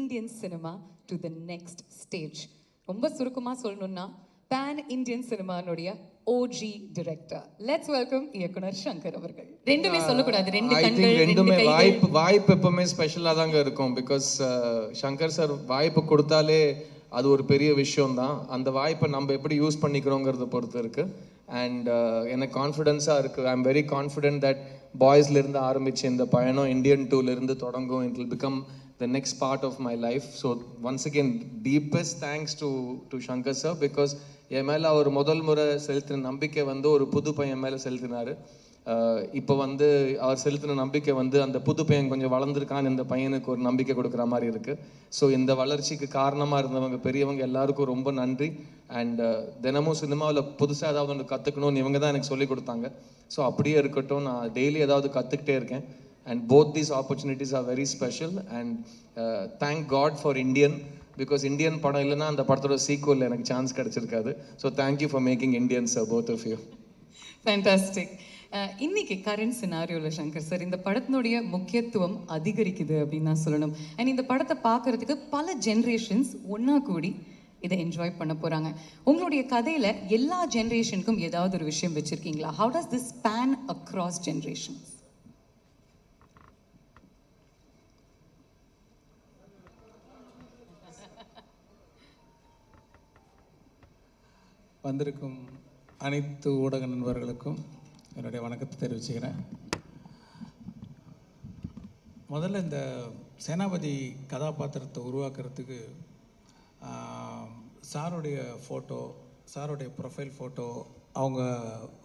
Indian cinema to the next stage. ரொம்ப சுருக்கமா சொல்லணும்னா பேன் இந்தியன் சினிமானுடைய ஓஜி டைரக்டர். லெட்ஸ் வெல்கம் இயக்குனர் சங்கர் அவர்கள். ரெண்டுமே சொல்லக்கூடாது, ரெண்டு கண்கள் ரெண்டுமே வாய்ப்பு எப்பவுமே ஸ்பெஷலா தாங்க இருக்கும். பிகாஸ் சங்கர் சார் வாய்ப்பு கொடுத்தாலே அது ஒரு பெரிய விஷயம் தான். அந்த வாய்ப்பை நம்ம எப்படி யூஸ் பண்ணிக்கிறோங்கிறத பொறுத்து இருக்கு. அண்ட் எனக்கு கான்ஃபிடென்ஸாக இருக்குது. I am very confident that பாய்ஸ்லேருந்து ஆரம்பிச்சு இந்த பயணம் இந்தியன் டூலேருந்து தொடங்கும். It will become the next part of my life. So once again, deepest thanks to Shankar sir, because என் மேலே அவர் முதல் முறை செலுத்தின நம்பிக்கை வந்து ஒரு புது பையன் மேலே செலுத்தினார். இப்போ வந்து அவர் செலுத்தின நம்பிக்கை வந்து அந்த புது பையன் கொஞ்சம் வளர்ந்துருக்கான்னு இந்த பையனுக்கு ஒரு நம்பிக்கை கொடுக்குற மாதிரி இருக்குது. ஸோ இந்த வளர்ச்சிக்கு காரணமாக இருந்தவங்க பெரியவங்க எல்லாருக்கும் ரொம்ப நன்றி. அண்ட் தினமும் சினிமாவில் புதுசாக ஏதாவது ஒன்று கற்றுக்கணும்னு இவங்க தான் எனக்கு சொல்லிக் கொடுத்தாங்க. ஸோ அப்படியே இருக்கட்டும், நான் டெய்லி ஏதாவது கற்றுக்கிட்டே இருக்கேன். And both these opportunities are very special, and thank God for Indian, because Indian படம் இல்லைன்னா அந்த படத்தோட சீக்வல் எனக்கு சான்ஸ் கிடைச்சிருக்காது. So thank you for making Indians both of you. Fantastic. இன்னைக்கு கரண்ட் சினாரியோவில் சங்கர் சார் இந்த படத்தினுடைய முக்கியத்துவம் அதிகரிக்குது அப்படின்னு தான் சொல்லணும். அண்ட் இந்த படத்தை பார்க்கறதுக்கு பல ஜென்ரேஷன்ஸ் ஒன்றா கூடி இதை என்ஜாய் பண்ண போகிறாங்க. உங்களுடைய கதையில் எல்லா ஜென்ரேஷனுக்கும் ஏதாவது ஒரு விஷயம் வச்சுருக்கீங்களா? How does this span across generations? வந்திருக்கும் அனைத்து ஊடக நண்பர்களுக்கும் என்னுடைய வணக்கத்தை தெரிவிச்சுக்கிறேன். முதல்ல இந்த சேனாபதி கதாபாத்திரத்தை உருவாக்குறதுக்கு சாருடைய ஃபோட்டோ, சாருடைய ப்ரொஃபைல் ஃபோட்டோ, அவங்க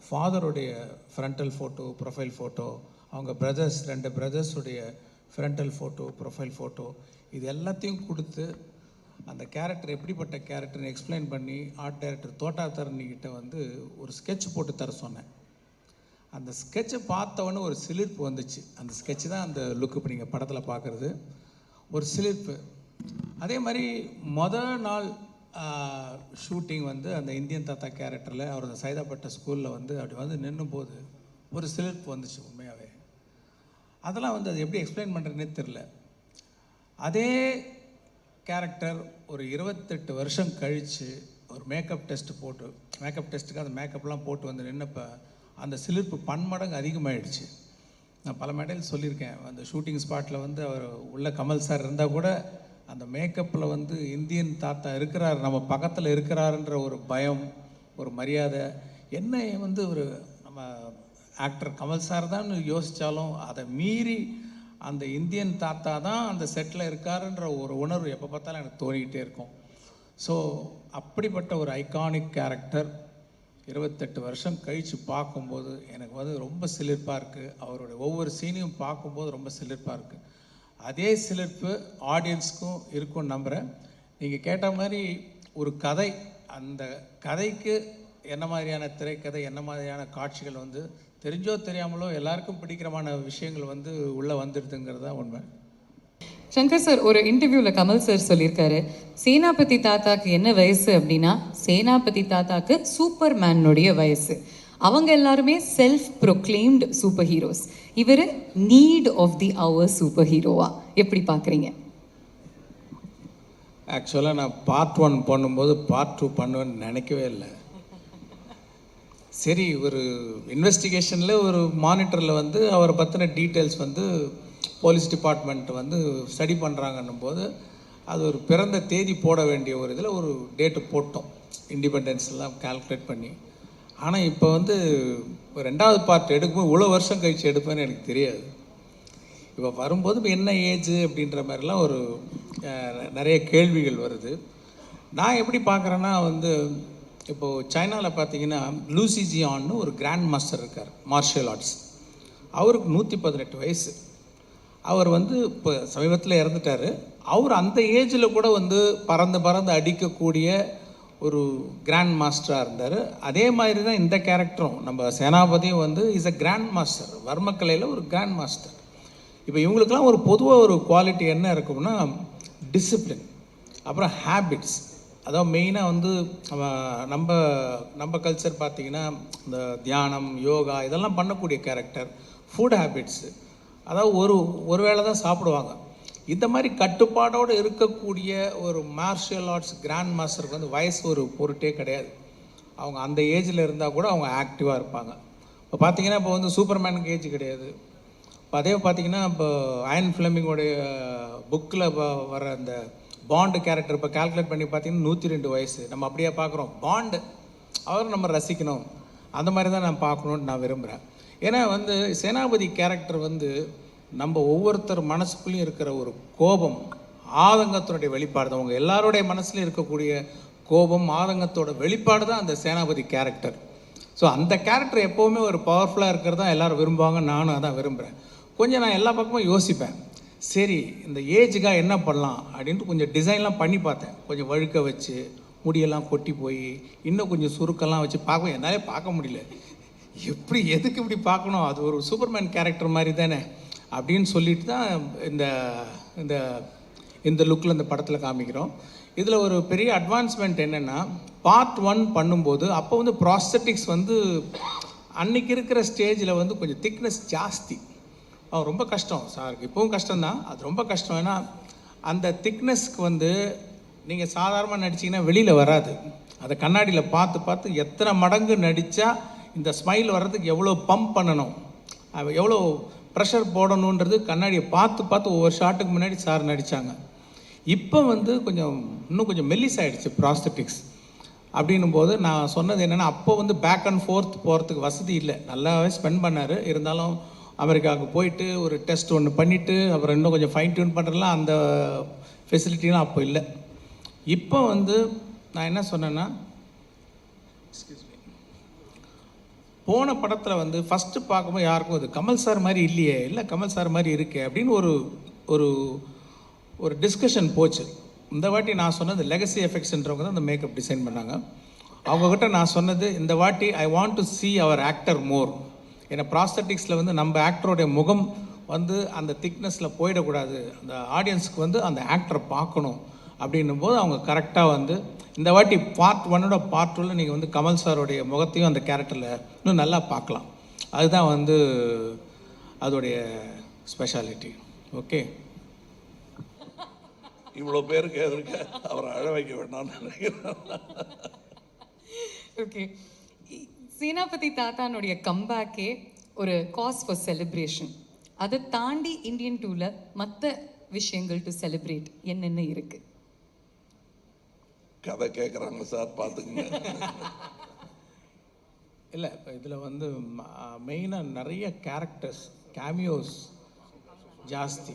ஃபாதருடைய ஃப்ரண்டல் ஃபோட்டோ, ப்ரொஃபைல் ஃபோட்டோ, அவங்க பிரதர்ஸ் 2 பிரதர்ஸுடைய ஃப்ரண்டல் ஃபோட்டோ, ப்ரொஃபைல் ஃபோட்டோ, இது எல்லாத்தையும் கொடுத்து அந்த கேரக்டர் எப்படிப்பட்ட கேரக்டர்னு எக்ஸ்பிளைன் பண்ணி ஆர்ட் டைரக்டர் தோட்டாத்தரணிக்கிட்ட வந்து ஒரு ஸ்கெட்ச் போட்டு தர சொன்னேன். அந்த ஸ்கெட்சை பார்த்தவொன்னே ஒரு சிலிர்ப்பு வந்துச்சு. அந்த ஸ்கெட்சு தான் அந்த லுக்கு இப்போ நீங்கள் படத்தில் பார்க்குறது, ஒரு சிலிர்ப்பு. அதே மாதிரி நாள் ஷூட்டிங் வந்து அந்த இந்தியன் தாத்தா கேரக்டரில் அவர் அந்த சைதாப்பட்ட ஸ்கூலில் வந்து அப்படி வந்து நின்றும் போது ஒரு சிலிர்ப்பு வந்துச்சு உண்மையாகவே. அதெல்லாம் வந்து அது எப்படி எக்ஸ்பிளைன் பண்ணுறதுனே தெரில. அதே கேரக்டர் ஒரு 28 வருஷம் கழித்து ஒரு மேக்கப் டெஸ்ட்டுக்கு அந்த மேக்கப்லாம் போட்டு வந்து நின்னப்போ அந்த சிலிர்ப்பு பன்மடங்கு அதிகமாகிடுச்சு. நான் பல மேடையில் சொல்லியிருக்கேன், அந்த ஷூட்டிங் ஸ்பாட்டில் வந்து அவர் உள்ள கமல் சார் இருந்தால் கூட அந்த மேக்கப்பில் வந்து இந்தியன் தாத்தா இருக்கிறார், நம்ம பக்கத்தில் இருக்கிறாருன்ற ஒரு பயம், ஒரு மரியாதை, என்ன வந்து ஒரு நம்ம ஆக்டர் கமல் சார் தான் யோசித்தாலும் அதை மீறி அந்த இந்தியன் தாத்தா தான் அந்த செட்டில் இருக்காருன்ற ஒரு உணர்வு எப்போ பார்த்தாலும் எனக்கு தோணிக்கிட்டே இருக்கும். ஸோ அப்படிப்பட்ட ஒரு ஐகானிக் கேரக்டர் 28 வருஷம் கழித்து பார்க்கும்போது எனக்கு வந்து ரொம்ப சிலிர்ப்பாக இருக்குது. அவருடைய ஒவ்வொரு சீனையும் பார்க்கும்போது ரொம்ப சிலிர்ப்பாக இருக்குது. அதே சிலிர்ப்பு ஆடியன்ஸுக்கும் இருக்கும்னு நம்புகிறேன். நீங்கள் கேட்ட மாதிரி ஒரு கதை, அந்த கதைக்கு என்ன மாதிரியான திரைக்கதை, என்ன மாதிரியான காட்சிகள் வந்து தெரிஞ்சோ தெரியாமலோ எல்லாருக்கும் பிடிக்கிறமான விஷயங்கள் வந்து உள்ளே வந்துடுதுங்கிறது தான் உண்மை. சங்கர் சார் ஒரு இன்டர்வியூவில் கமல் சார் சொல்லியிருக்காரு, சேனாபதி தாத்தாக்கு என்ன வயசு அப்படின்னா சேனாபதி தாத்தாக்கு சூப்பர் மேனுடைய வயசு. அவங்க எல்லாருமே செல்ஃப் ப்ரொக்ளைம்டு சூப்பர் ஹீரோஸ், இவர் need of the hour super ஹீரோவா எப்படி பார்க்குறீங்க? ஆக்சுவலாக நான் பார்ட் 1 பண்ணும்போது பார்ட் 2 பண்ணுவேன்னு நினைக்கவே இல்லை. சரி, ஒரு இன்வெஸ்டிகேஷனில் ஒரு மானிட்டரில் வந்து அவரை பற்றின டீட்டெயில்ஸ் வந்து போலீஸ் டிபார்ட்மெண்ட் வந்து ஸ்டடி பண்ணுறாங்கன்னும் போது அது ஒரு பிறந்த தேதி போட வேண்டிய ஒரு இதில் ஒரு டேட்டு போட்டோம், இண்டிபெண்டன்ஸ்லாம் கால்குலேட் பண்ணி. ஆனால் இப்போ வந்து 2வது பார்ட் எடுக்கும்போது இவ்வளோ வருஷம் கழித்து எடுப்பேன்னு எனக்கு தெரியாது. இப்போ வரும்போது இப்போ என்ன ஏஜ் அப்படின்ற மாதிரிலாம் ஒரு நிறைய கேள்விகள் வருது. நான் எப்படி பார்க்குறேன்னா வந்து இப்போது சைனாவில் பார்த்தீங்கன்னா லூசி ஜியான்னு ஒரு கிராண்ட் மாஸ்டர் இருக்கார் மார்ஷியல் ஆர்ட்ஸ். அவருக்கு 118 வயசு. அவர் வந்து இப்போ சமீபத்தில் இறந்துட்டார். அவர் அந்த ஏஜில் கூட வந்து பறந்து அடிக்கக்கூடிய ஒரு கிராண்ட் மாஸ்டராக இருந்தார். அதே மாதிரி தான் இந்த கேரக்டரும், நம்ம சேனாபதியும் வந்து இஸ் அ கிராண்ட் மாஸ்டர், வர்மக்கலையில் ஒரு கிராண்ட் மாஸ்டர். இப்போ இவங்களுக்கெல்லாம் ஒரு பொதுவாக ஒரு குவாலிட்டி என்ன இருக்கும்னா டிசிப்ளின், அப்புறம் ஹேபிட்ஸ். அதாவது மெயினாக வந்து நம்ம கல்ச்சர் பார்த்திங்கன்னா இந்த தியானம், யோகா இதெல்லாம் பண்ணக்கூடிய கேரக்டர். ஃபுட் ஹேபிட்ஸு, அதாவது ஒரு வேளை தான் சாப்பிடுவாங்க. இந்த மாதிரி கட்டுப்பாடோடு இருக்கக்கூடிய ஒரு மார்ஷியல் ஆர்ட்ஸ் கிராண்ட் மாஸ்டருக்கு வந்து வயசு ஒரு பொருட்டே கிடையாது. அவங்க அந்த ஏஜில் இருந்தால் கூட அவங்க ஆக்டிவாக இருப்பாங்க. இப்போ பார்த்தீங்கன்னா இப்போ வந்து சூப்பர்மேனுக்கு ஏஜ் கிடையாது. இப்போ அதே பார்த்தீங்கன்னா இப்போ அயன் ஃபிளமிங்கோடைய புக்கில் வர அந்த பாண்டு கேரக்டர் இப்போ கால்குலேட் பண்ணி பார்த்தீங்கன்னா 102 வயசு. நம்ம அப்படியே பார்க்குறோம். பாண்டு அவரும் நம்ம ரசிக்கணும், அந்த மாதிரி தான் நான் பார்க்கணுன்னு நான் விரும்புகிறேன். ஏன்னா வந்து சேனாபதி கேரக்டர் வந்து நம்ம ஒவ்வொருத்தர் மனசுக்குள்ளேயும் இருக்கிற ஒரு கோபம், ஆதங்கத்தினுடைய வெளிப்பாடு தான். அவங்க எல்லாருடைய மனசுலையும் இருக்கக்கூடிய கோபம், ஆதங்கத்தோட வெளிப்பாடு தான் அந்த சேனாபதி கேரக்டர். ஸோ அந்த கேரக்டர் எப்போவுமே ஒரு பவர்ஃபுல்லாக இருக்கிறது தான் எல்லோரும் விரும்புவாங்க. நானும் அதான் விரும்புகிறேன். கொஞ்சம் நான் எல்லா பக்கமும் யோசிப்பேன். சரி, இந்த ஏஜுக்காக என்ன பண்ணலாம் அப்படின்ட்டு கொஞ்சம் டிசைன்லாம் பண்ணி பார்த்தேன். கொஞ்சம் வழுக்க வச்சு, முடியெல்லாம் கொட்டி போய், இன்னும் கொஞ்சம் சுருக்கெல்லாம் வச்சு பார்க்க என்னாலே பார்க்க முடியல. எப்படி எதுக்கு இப்படி பார்க்கணும், அது ஒரு சூப்பர்மேன் கேரக்டர் மாதிரி தானே அப்படின்னு சொல்லிட்டு தான் இந்த இந்த இந்த லுக்கில் இந்த படத்தில் காமிக்கிறோம். இதில் ஒரு பெரிய அட்வான்ஸ்மெண்ட் என்னென்னா, பார்ட் 1 பண்ணும்போது அப்போ வந்து ப்ராஸ்தட்டிக்ஸ் வந்து அன்னைக்கு இருக்கிற ஸ்டேஜில் வந்து கொஞ்சம் திக்னஸ் ஜாஸ்தி. ரொம்ப கஷ்டம் சார், இப்போவும் கஷ்டம்தான், அது ரொம்ப கஷ்டம். ஏன்னா அந்த திக்னஸ்க்கு வந்து நீங்கள் சாதாரணமாக நடிச்சிங்கன்னா வெளியில் வராது. அதை கண்ணாடியில் பார்த்து பார்த்து எத்தனை மடங்கு நடித்தா இந்த ஸ்மைல் வர்றதுக்கு எவ்வளோ பம்ப் பண்ணணும், எவ்வளோ ப்ரெஷர் போடணுன்றது கண்ணாடியை பார்த்து பார்த்து ஒவ்வொரு ஷாட்டுக்கு முன்னாடி சார் நடித்தாங்க. இப்போ வந்து இன்னும் கொஞ்சம் மெல்லிஸ் ஆகிடுச்சு ப்ராஸ்தட்டிக்ஸ். அப்படின்னும் போது நான் சொன்னது என்னென்னா, அப்போ வந்து பேக் அண்ட் ஃபோர்த் போகிறதுக்கு வசதி இல்லை. நல்லாவே ஸ்பெண்ட் பண்ணார். இருந்தாலும் அமெரிக்காவுக்கு போயிட்டு ஒரு டெஸ்ட் ஒன்று பண்ணிவிட்டு அப்புறம் இன்னும் கொஞ்சம் ஃபைன் டியூன் பண்ணுறதுலாம் அந்த ஃபெசிலிட்டிலாம் அப்போ இல்லை. இப்போ வந்து நான் என்ன சொன்னேன்னா, போன படத்தில் வந்து ஃபஸ்ட்டு பார்க்கும்போது யாருக்கும் அது கமல் சார் மாதிரி இல்லையே, இல்லை கமல் சார் மாதிரி இருக்கே அப்படின்னு ஒரு ஒரு ஒரு டிஸ்கஷன் போச்சு. இந்த வாட்டி நான் சொன்னது லெகசி எஃபெக்ட்ஸ்ன்றவங்க தான் அந்த மேக்கப் டிசைன் பண்ணாங்க. அவங்கக்கிட்ட நான் சொன்னது, இந்த வாட்டி I want to see our actor more. ஏன்னா ப்ராஸ்தட்டிக்ஸில் வந்து நம்ம ஆக்டரோடைய முகம் வந்து அந்த திக்னஸில் போயிடக்கூடாது, அந்த ஆடியன்ஸுக்கு வந்து அந்த ஆக்டரை பார்க்கணும் அப்படின்னும் போது அவங்க கரெக்டாக வந்து இந்த வாட்டி பார்ட் 1ஓட பார்ட் 2ல் நீங்கள் வந்து கமல் சாரோடைய முகத்தையும் அந்த கேரக்டரில் இன்னும் நல்லா பார்க்கலாம். அதுதான் வந்து அதோடைய ஸ்பெஷாலிட்டி. ஓகே, இவ்வளோ பேருக்கு எதிர்க்க அவரை அழ வைக்க வேண்டாம்னு நினைக்கிறேன். ஓகே, சேனாபதி தாத்தானுடைய கம்பேக்கே ஒரு காஸ் ஃபார் செலிப்ரேஷன். அதை தாண்டி இந்தியன் 2ல மற்ற விஷயங்கள் டு செலிப்ரேட் என்னென்ன இருக்கு? கதை கேட்குறாங்க சார், பார்த்துக்குங்க. இல்லை, இப்போ இதில் வந்து மெயினாக நிறைய கேரக்டர்ஸ், கேமியோஸ் ஜாஸ்தி.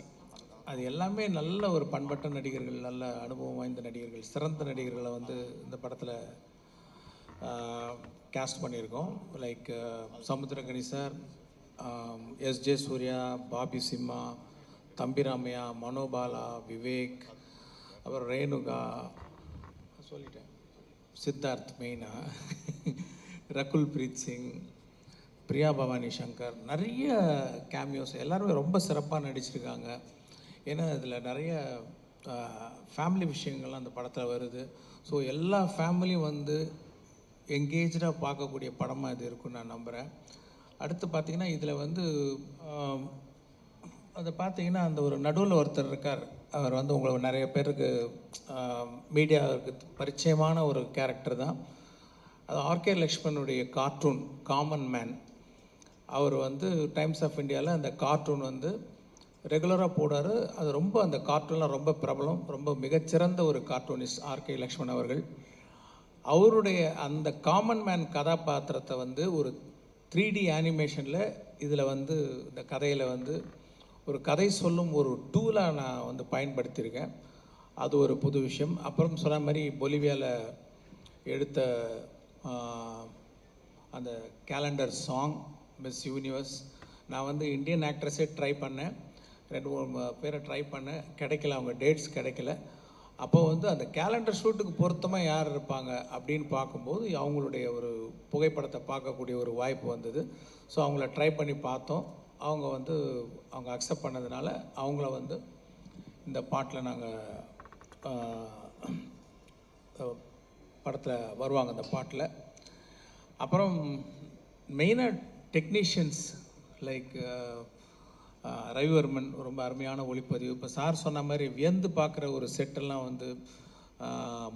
அது எல்லாமே நல்ல ஒரு பண்பட்ட நடிகர்கள், நல்ல அனுபவம் வாய்ந்த நடிகர்கள், சிறந்த நடிகர்களை வந்து இந்த படத்தில் கேஸ்ட் பண்ணியிருக்கோம். லைக் சமுத்திரகனி சார், எஸ்ஜே சூர்யா, பாபி சிம்மா, தம்பிராமையா, மனோபாலா, விவேக், அப்புறம் ரேணுகா, சொல்லிட்டேன், சித்தார்த் மெயினாக, ரகுல் பிரீத் சிங், பிரியா பவானி சங்கர், நிறைய கேமியோஸ் எல்லாருமே ரொம்ப சிறப்பாக நடிச்சிருக்காங்க. ஏன்னா இதில் நிறைய ஃபேமிலி விஷயங்கள்லாம் அந்த படத்தில் வருது. ஸோ எல்லா ஃபேமிலியும் வந்து எங்கேஜாக பார்க்கக்கூடிய படமாக இது இருக்குன்னு நான் நம்புகிறேன். அடுத்து பார்த்திங்கன்னா இதில் வந்து அதை பார்த்தீங்கன்னா அந்த ஒரு நடுவில் ஒருத்தர் இருக்கார். அவர் வந்து உங்களுக்கு நிறைய பேருக்கு மீடியாவுக்கு பரிச்சயமான ஒரு கேரக்டர் தான். அது ஆர்கே லக்ஷ்மணுடைய கார்ட்டூன் காமன் மேன். அவர் வந்து டைம்ஸ் ஆஃப் இந்தியாவில் அந்த கார்ட்டூன் வந்து ரெகுலராக போடார். அது ரொம்ப அந்த கார்ட்டூன்லாம் ரொம்ப பிரபலம், ரொம்ப மிகச்சிறந்த ஒரு கார்ட்டூனிஸ்ட் ஆர்கே லக்ஷ்மண் அவர்கள். அவருடைய அந்த காமன் மேன் கதாபாத்திரத்தை வந்து ஒரு 3D அனிமேஷனில் இதில் வந்து இந்த கதையில் வந்து ஒரு கதை சொல்லும் ஒரு டூலாக நான் வந்து பயன்படுத்தியிருக்கேன். அது ஒரு புது விஷயம். அப்புறம் சொன்ன மாதிரி பொலிவியாவில் எடுத்த அந்த கேலண்டர் சாங் மிஸ் யூனிவர்ஸ், நான் வந்து இந்தியன் ஆக்ட்ரஸே ட்ரை பண்ணேன், 2-3 பேரை ட்ரை பண்ணேன், கிடைக்கல, அவங்க டேட்ஸ் கிடைக்கல. அப்போ வந்து அந்த கேலண்டர் ஷூட்டுக்கு பொருத்தமாக யார் இருப்பாங்க அப்படின்னு பார்க்கும்போது அவங்களுடைய ஒரு புகைப்படத்தை பார்க்கக்கூடிய ஒரு வாய்ப்பு வந்தது. ஸோ அவங்கள ட்ரை பண்ணி பார்த்தோம். அவங்க அக்செப்ட் பண்ணதுனால அவங்கள வந்து இந்த பாட்டில் நாங்கள் படத்தில் வருவாங்க அந்த பாட்டில். அப்புறம் மெயினாக டெக்னீஷியன்ஸ் லைக் ரவிவர்மன் ரொம்ப அருமையான ஒளிப்பதிவு. இப்போ சார் சொன்ன மாதிரி வியந்து பார்க்குற ஒரு செட்டெல்லாம் வந்து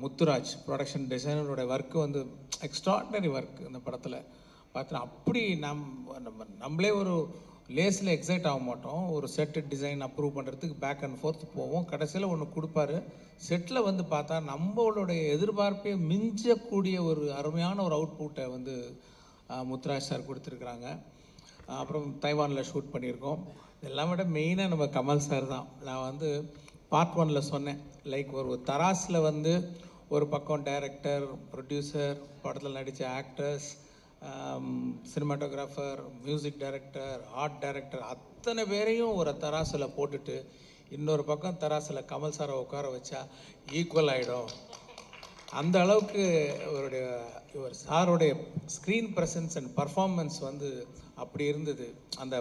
முத்துராஜ் ப்ரொடக்ஷன் டிசைனரோட ஒர்க்கு வந்து எக்ஸ்ட்ராடினரி ஒர்க் இந்த படத்தில் பார்த்தோன்னா. அப்படி நம்மளே ஒரு லேஸில் எக்ஸைட் ஆக மாட்டோம். ஒரு செட்டு டிசைன் அப்ரூவ் பண்ணுறதுக்கு பேக் அண்ட் ஃபோர்த் போவோம். கடைசியில் ஒன்று கொடுப்பாரு. செட்டில் வந்து பார்த்தா நம்மளுடைய எதிர்பார்ப்பே மிஞ்சக்கூடிய ஒரு அருமையான ஒரு அவுட்புட்டை வந்து முத்துராஜ் சார் கொடுத்துருக்குறாங்க. அப்புறம் தைவானில் ஷூட் பண்ணியிருக்கோம். இதெல்லாம் விட மெயினாக நம்ம கமல் சார் தான். நான் வந்து பார்ட் 1ல் சொன்னேன், லைக் ஒரு தராஸில் வந்து ஒரு பக்கம் டைரக்டர், ப்ரொடியூசர், படத்தில் நடித்த actors, cinematographer, music director, art director அத்தனை பேரையும் ஒரு தராசில் போட்டுட்டு இன்னொரு பக்கம் தராசில் கமல் சாரை உட்கார வச்சா ஈக்குவல் ஆகிடும். அந்த அளவுக்கு இவர் சாருடைய ஸ்க்ரீன் ப்ரெசன்ஸ் அண்ட் பர்ஃபார்மன்ஸ் வந்து அப்படி இருந்தது. அந்த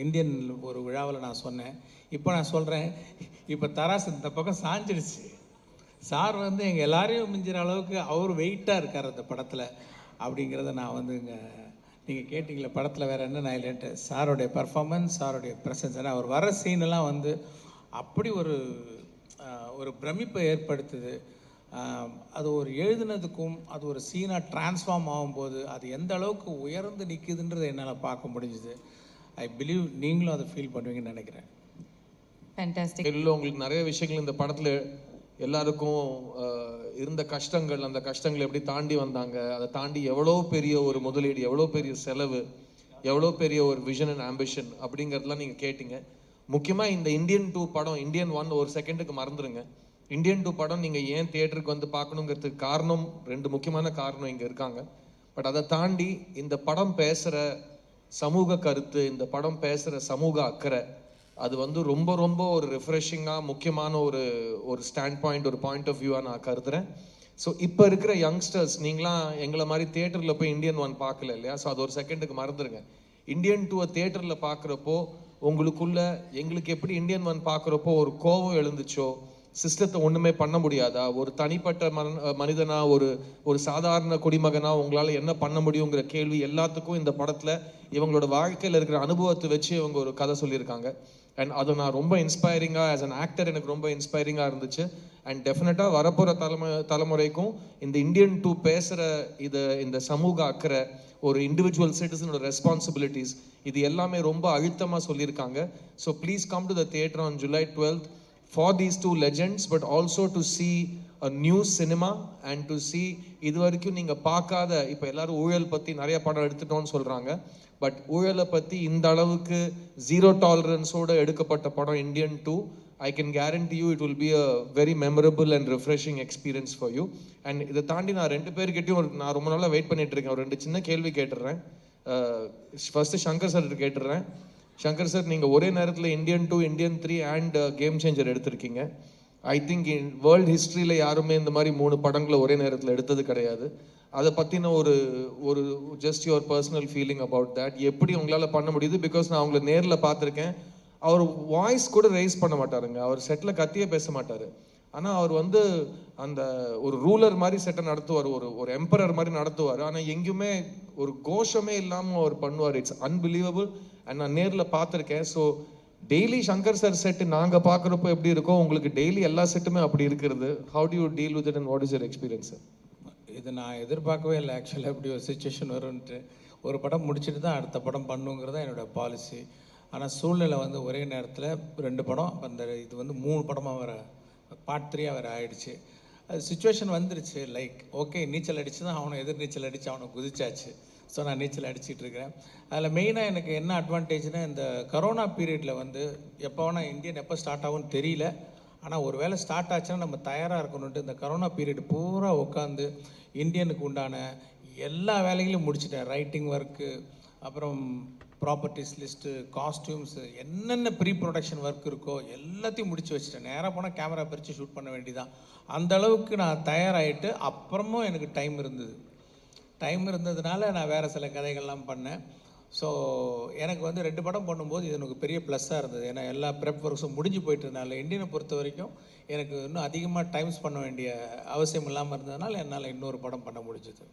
இந்தியன் ஒரு விழாவில் நான் சொன்னேன். இப்போ நான் சொல்கிறேன், இப்போ தராசு இந்த பக்கம் சாஞ்சிடுச்சு. சார் வந்து எங்கள் எல்லாரையும் மிஞ்சிற அளவுக்கு அவர் வெயிட்டாக இருக்கார் அந்த படத்தில் அப்படிங்கிறத நான் வந்து இங்கே நீங்கள் கேட்டிங்களே படத்தில் வேறு என்ன நான் இல்லைன்ட்டு. சாரோடைய பர்ஃபார்மன்ஸ், சாரோடைய ப்ரெசன்ஸ், ஏன்னா அவர் வர சீனெல்லாம் வந்து அப்படி ஒரு பிரமிப்பை ஏற்படுத்துது. அது ஒரு எழுதுனதுக்கும் அது ஒரு சீனாக ட்ரான்ஸ்ஃபார்ம் ஆகும்போது அது எந்த அளவுக்கு உயர்ந்து நிற்குதுன்றதை என்னால் பார்க்க முடிஞ்சுது. ஐ பிலீவ் நீங்களும் அதை ஃபீல் பண்ணுவீங்கன்னு நினைக்கிறேன். ஃபேண்டாஸ்டிக். இல்லை, உங்களுக்கு நிறைய விஷயங்கள் இந்த படத்தில் எல்லாருக்கும் இருந்த கஷ்டங்கள், அந்த கஷ்டங்களை எப்படி தாண்டி வந்தாங்க, அதை தாண்டி எவ்வளோ பெரிய ஒரு முதலீடு, எவ்வளோ பெரிய செலவு, எவ்வளோ பெரிய ஒரு விஷன் அண்ட் ஆம்பிஷன் அப்படிங்கிறதுலாம் நீங்கள் கேட்டிங்க. முக்கியமாக இந்த இந்தியன் 2 படம், இந்தியன் 1 ஒரு செகண்டுக்கு மறந்துடுங்க. இந்தியன் 2 படம் நீங்கள் ஏன் தியேட்டருக்கு வந்து பார்க்கணுங்கிறதுக்கு காரணம், 2 முக்கியமான காரணம் இங்கே இருக்காங்க. பட் அதை தாண்டி இந்த படம் பேசுகிற சமூக கருத்து, இந்த படம் பேசுகிற சமூக அக்கறை, அது வந்து ரொம்ப ரொம்ப ஒரு ரிஃப்ரெஷிங்காக முக்கியமான ஒரு ஸ்டாண்ட் பாயிண்ட், ஒரு பாயிண்ட் ஆஃப் வியூவாக நான் கருதுறேன். ஸோ இப்போ இருக்கிற யங்ஸ்டர்ஸ், நீங்களாம் எங்களை மாதிரி தியேட்டரில் போய் இந்தியன் 1 பார்க்கல இல்லையா? ஸோ அது ஒரு செகண்டுக்கு மறந்துடுங்க. இந்தியன் 2 தியேட்டரில் பார்க்குறப்போ உங்களுக்குள்ள எங்களுக்கு எப்படி இந்தியன் 1 பார்க்குறப்போ ஒரு கோபம் எழுந்துச்சோ, சிஸ்டத்தை ஒன்றுமே பண்ண முடியாதா, ஒரு தனிப்பட்ட மனிதனா, ஒரு சாதாரண குடிமகனா உங்களால் என்ன பண்ண முடியுங்கிற கேள்வி எல்லாத்துக்கும் இந்த படத்தில் இவங்களோட வாழ்க்கையில் இருக்கிற அனுபவத்தை வச்சு இவங்க ஒரு கதை சொல்லியிருக்காங்க. அண்ட் அது நான் ரொம்ப இன்ஸ்பைரிங்காக, ஆஸ் அன் ஆக்டர் எனக்கு ரொம்ப இன்ஸ்பைரிங்காக இருந்துச்சு. அண்ட் டெஃபினட்டாக வரப்போகிற தலைமுறைக்கும் இந்த இந்தியன் 2 பேசுகிற இந்த சமூக அக்கறை, ஒரு இண்டிவிஜுவல் சிட்டிசனோட ரெஸ்பான்சிபிலிட்டிஸ், இது எல்லாமே ரொம்ப அழுத்தமாக சொல்லியிருக்காங்க. So please come to the theatre on July 12th for these 2 legends, but also to see a new cinema and to see இது வரைக்கும் நீங்கள் பார்க்காத, இப்போ எல்லாரும் ஊழல் பற்றி நிறைய படம் எடுத்துட்டோம்னு சொல்கிறாங்க, பட் ஊழலை பற்றி இந்த அளவுக்கு 0 டாலரன்ஸோடு எடுக்கப்பட்ட படம் Indian 2. I can guarantee you it will be a very memorable and refreshing experience for you. And இதை தாண்டி நான் 2 பேர்கிட்டையும் நான் ரொம்ப நாளாக வெயிட் பண்ணிட்டு இருக்கேன். ஒரு 2 சின்ன கேள்வி கேட்டுடுறேன். ஃபர்ஸ்ட் சங்கர் சார் கேட்டுடுறேன். சங்கர் சார், நீங்கள் ஒரே நேரத்தில் Indian 2, Indian 3 and game changer எடுத்திருக்கீங்க. ஐ திங்க் வேர்ல்டு ஹிஸ்ட்ரியில் யாருமே இந்த மாதிரி 3 படங்களை ஒரே நேரத்தில் எடுத்தது கிடையாது. அதை பற்றின ஒரு just your personal feeling about that, எப்படி உங்களால் பண்ண முடியுது? பிகாஸ் நான் அவங்கள நேரில் பார்த்துருக்கேன். அவர் வாய்ஸ் கூட ரைஸ் பண்ண மாட்டாருங்க, அவர் செட்டில் கத்தியே பேச மாட்டார். ஆனால் அவர் வந்து அந்த ஒரு ரூலர் மாதிரி செட்டை நடத்துவார், ஒரு எம்பரர் மாதிரி நடத்துவார். ஆனால் எங்கேயுமே ஒரு கோஷமே இல்லாமல் அவர் பண்ணுவார். It's unbelievable. அண்ட் நான் நேரில் பார்த்துருக்கேன். So daily Shankar sir set நாங்கள் பார்க்குறப்போ எப்படி இருக்கோ, உங்களுக்கு டெய்லி எல்லா செட்டுமே அப்படி இருக்கிறது. How to you deal with it and what is your experience sir? இது நான் எதிர்பார்க்கவே இல்லை ஆக்சுவலாக, இப்படி ஒரு சுச்சுவேஷன் வரும்ன்ட்டு. ஒரு படம் முடிச்சுட்டு தான் அடுத்த படம் பண்ணுங்கிறது தான் என்னோடய பாலிசி. ஆனால் சூழ்நிலை வந்து ஒரே நேரத்தில் 2 படம், அந்த இது வந்து 3 படமாக வர பார்ட் 3 வேறு ஆகிடுச்சு. அது சுச்சுவேஷன் வந்துருச்சு. லைக் ஓகே, நீச்சல் அடித்து தான் அவனை எதிர் நீச்சல் அடித்து அவனை குதிச்சாச்சு. ஸோ நான் நீச்சல் அடிச்சிட்டு இருக்கிறேன். அதில் மெயினாக எனக்கு என்ன அட்வான்டேஜ்னால், இந்த கரோனா பீரியடில் வந்து எப்போ வேணால் இந்தியன் எப்போ ஸ்டார்ட் ஆகும்னு தெரியல. ஆனால் ஒரு வேளை ஸ்டார்ட் ஆச்சுன்னா நம்ம தயாராக இருக்கணுன்ட்டு இந்த கரோனா பீரியட் பூரா உட்காந்து இந்தியனுக்கு உண்டான எல்லா வேலைகளையும் முடிச்சிட்டேன். ரைட்டிங் ஒர்க்கு, அப்புறம் ப்ராப்பர்ட்டிஸ் லிஸ்ட்டு, காஸ்டியூம்ஸு, என்னென்ன ப்ரீ ப்ரொடக்ஷன் ஒர்க் இருக்கோ எல்லாத்தையும் முடிச்சு வச்சுட்டேன். நேராக போனால் கேமரா பிரித்து ஷூட் பண்ண வேண்டியதான். அந்த அளவுக்கு நான் தயாராகிட்டு அப்புறமும் எனக்கு டைம் இருந்ததுனால நான் வேறு சில கதைகள்லாம் பண்ணேன். ஸோ எனக்கு வந்து 2 படம் பண்ணும்போது இது எனக்கு பெரிய ப்ளஸ்ஸாக இருந்தது. ஏன்னா எல்லா ப்ரெப் ஒர்க்ஸும் முடிஞ்சு போயிட்டு இருந்தால இந்தியனை பொறுத்த வரைக்கும் எனக்கு இன்னும் அதிகமாக டைம்ஸ் பண்ண வேண்டிய அவசியம் இல்லாமல் இருந்ததுனால என்னால் இன்னொரு படம் பண்ண முடிஞ்சது.